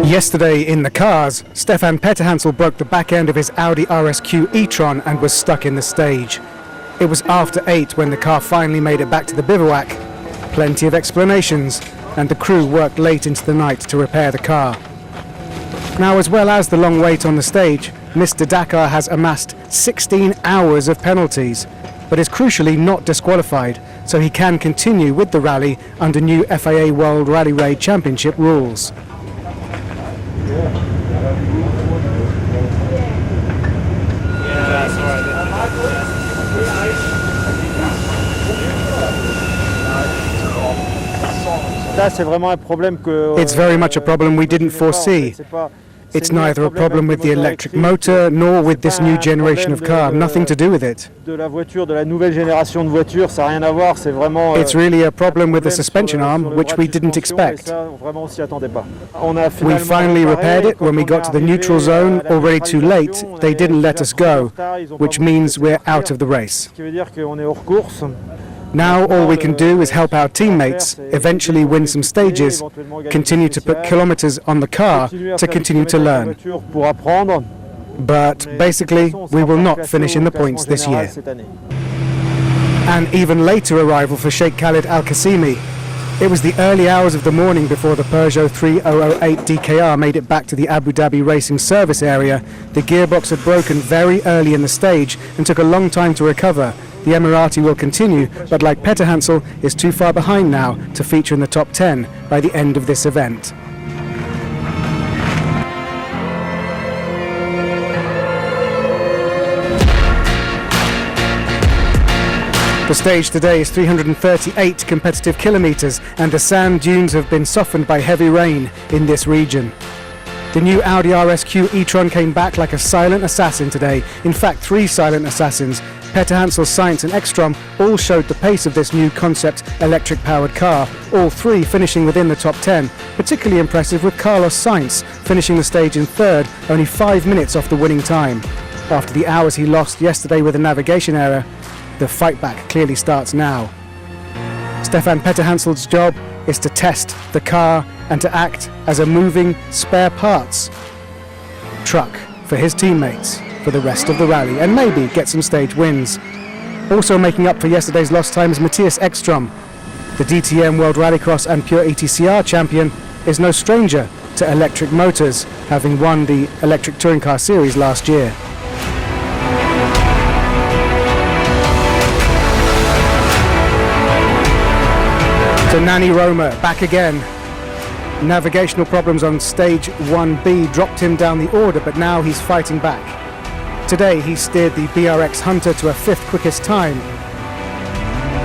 Yesterday in the cars, Stefan Petterhansel broke the back end of his Audi RSQ e-tron and was stuck in the stage. It was after 8 when the car finally made it back to the bivouac. Plenty of explanations, and the crew worked late into the night to repair the car. Now, as well as the long wait on the stage, Mr. Dakar has amassed 16 hours of penalties, but is crucially not disqualified, so he can continue with the rally under new FIA World Rally Raid Championship rules. It's very much a problem we didn't foresee. It's neither a problem with the electric motor nor with this new generation of car, nothing to do with it. It's really a problem with the suspension arm, which we didn't expect. We finally repaired it when we got to the neutral zone, already too late. They didn't let us go, which means we're out of the race. Now all we can do is help our teammates, eventually win some stages, continue to put kilometers on the car to continue to learn. But basically, we will not finish in the points this year. An even later arrival for Sheikh Khalid Al-Qasimi. It was the early hours of the morning before the Peugeot 3008 DKR made it back to the Abu Dhabi racing service area. The gearbox had broken very early in the stage and took a long time to recover. The Emirati will continue, but like Petterhansel, is too far behind now to feature in the top 10 by the end of this event. The stage today is 338 competitive kilometers, and the sand dunes have been softened by heavy rain in this region. The new Audi RSQ e-tron came back like a silent assassin today. In fact, 3 silent assassins. Petterhansel, Sainz and Ekstrom all showed the pace of this new concept electric-powered car, all 3 finishing within the top 10. Particularly impressive with Carlos Sainz finishing the stage in 3rd, only 5 minutes off the winning time. After the hours he lost yesterday with a navigation error, the fight back clearly starts now. Stefan Petterhansel's job is to test the car and to act as a moving spare parts truck for his teammates for the rest of the rally, and maybe get some stage wins. Also making up for yesterday's lost time is Matthias Ekstrom. The DTM World Rallycross and Pure ETCR champion is no stranger to electric motors, having won the Electric Touring Car Series last year. So Nani Roma back again. Navigational problems on stage 1B dropped him down the order, but now he's fighting back. Today he steered the BRX Hunter to a 5th quickest time.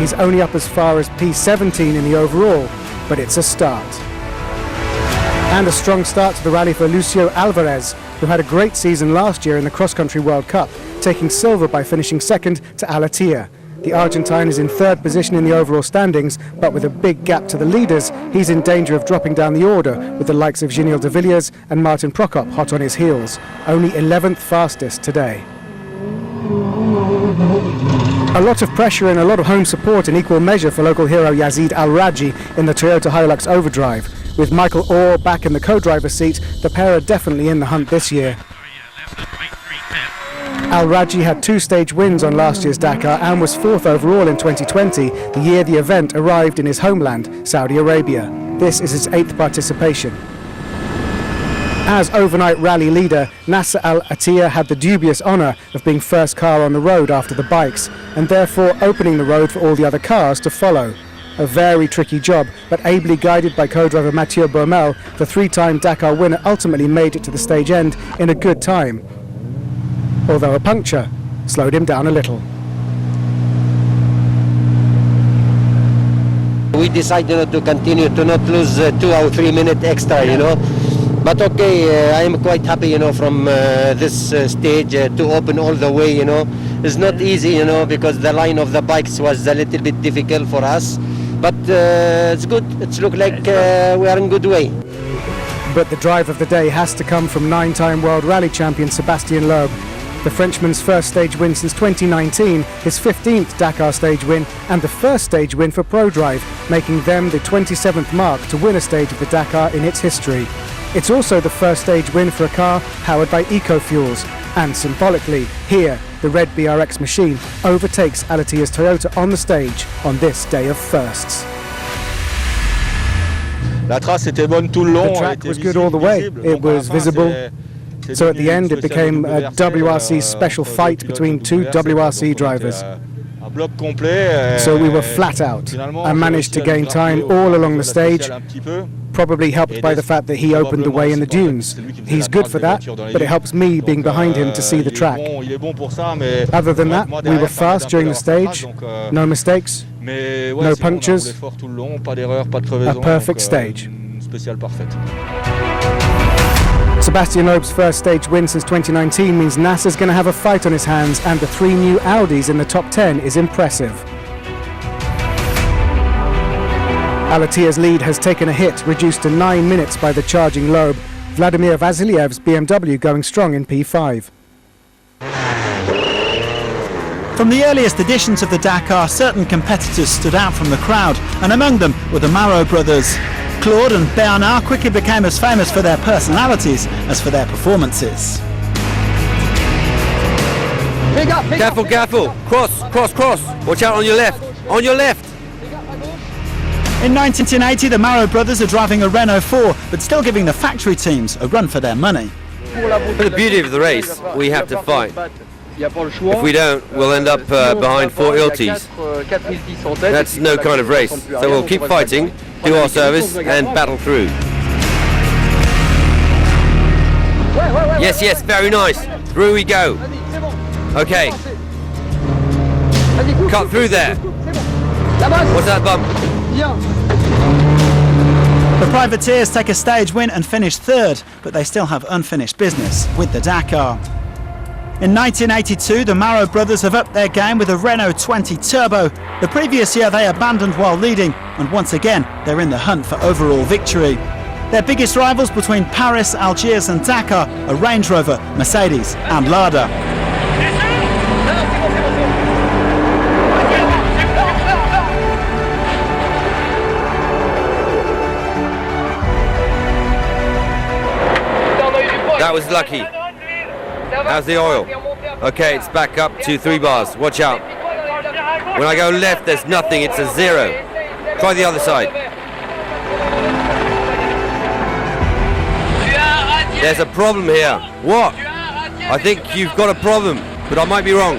He's only up as far as P17 in the overall, but it's a start. And a strong start to the rally for Lucio Alvarez, who had a great season last year in the Cross Country World Cup, taking silver by finishing 2nd to Alatia. The Argentine is in 3rd position in the overall standings, but with a big gap to the leaders, he's in danger of dropping down the order, with the likes of Giniel de Villiers and Martin Prokop hot on his heels. Only 11th fastest today. A lot of pressure and a lot of home support in equal measure for local hero Yazid Al-Raji in the Toyota Hilux Overdrive. With Michael Orr back in the co-driver's seat, the pair are definitely in the hunt this year. Al-Raji had 2 stage wins on last year's Dakar and was 4th overall in 2020, the year the event arrived in his homeland, Saudi Arabia. This is his 8th participation. As overnight rally leader, Nasser Al-Attiyah had the dubious honour of being first car on the road after the bikes, and therefore opening the road for all the other cars to follow. A very tricky job, but ably guided by co-driver Mathieu Baumel, the 3-time Dakar winner ultimately made it to the stage end in a good time, although a puncture slowed him down a little. We decided to continue, to not lose 2 or 3 minutes extra, But okay, I am quite happy, from this stage to open all the way, It's not easy, because the line of the bikes was a little bit difficult for us. But it's good. It looks like we are in good way. But the drive of the day has to come from 9-time World Rally champion Sébastien Loeb. The Frenchman's first stage win since 2019, his 15th Dakar stage win, and the first stage win for ProDrive, making them the 27th mark to win a stage of the Dakar in its history. It's also the first stage win for a car powered by eco-fuels. And symbolically, here, the red BRX machine overtakes Alatia's Toyota on the stage on this day of firsts. La trace était bonne tout le long. The track was good all the way. It was visible. So at the end, it became a WRC special fight between two WRC drivers. So we were flat out. I managed to gain time all along the stage, probably helped by the fact that he opened the way in the dunes. He's good for that, but it helps me being behind him to see the track. Other than that, we were fast during the stage, no mistakes, no punctures, a perfect stage. Sebastian Loeb's first stage win since 2019 means NASA's going to have a fight on his hands, and the 3 new Audis in the top 10 is impressive. Alatia's lead has taken a hit, reduced to 9 minutes by the charging Loeb. Vladimir Vasiliev's BMW going strong in P5. From the earliest editions of the Dakar, certain competitors stood out from the crowd, and among them were the Marot brothers. Claude and Bernard quickly became as famous for their personalities as for their performances. Careful, careful. Cross, cross, cross. Watch out on your left. On your left. In 1980, the Marot brothers are driving a Renault 4, but still giving the factory teams a run for their money. For the beauty of the race, we have to fight. If we don't, we'll end up behind 4 Iltis. That's no kind of race. So we'll keep fighting, do our service, and battle through. Yes, yes, very nice. Through we go. Okay. Cut through there. What's that bump? The privateers take a stage win and finish third, but they still have unfinished business with the Dakar. In 1982, the Marot brothers have upped their game with a Renault 20 Turbo. The previous year they abandoned while leading, and once again they're in the hunt for overall victory. Their biggest rivals between Paris, Algiers and Dakar are Range Rover, Mercedes and Lada. That was lucky. How's the oil? Okay, it's back up to 3 bars. Watch out. When I go left, there's nothing. It's a 0. Try the other side. There's a problem here. What? I think you've got a problem, but I might be wrong.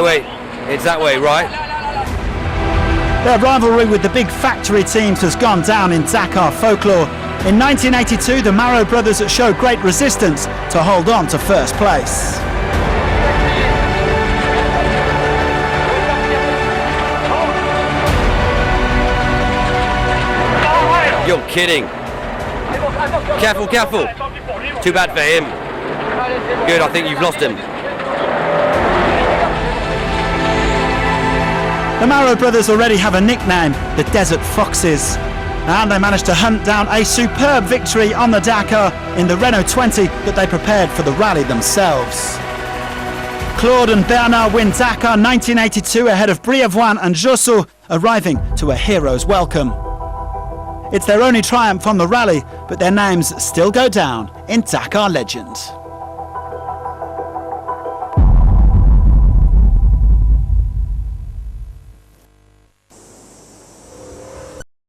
Wait. It's that way, right? Their rivalry with the big factory teams has gone down in Dakar folklore. In 1982, the Marot brothers showed great resistance to hold on to first place. You're kidding. Careful, careful. Too bad for him. Good, I think you've lost him. The Marot brothers already have a nickname, the Desert Foxes. And they managed to hunt down a superb victory on the Dakar in the Renault 20 that they prepared for the rally themselves. Claude and Bernard win Dakar 1982 ahead of Briavoine and Josso, arriving to a hero's welcome. It's their only triumph on the rally, but their names still go down in Dakar legend.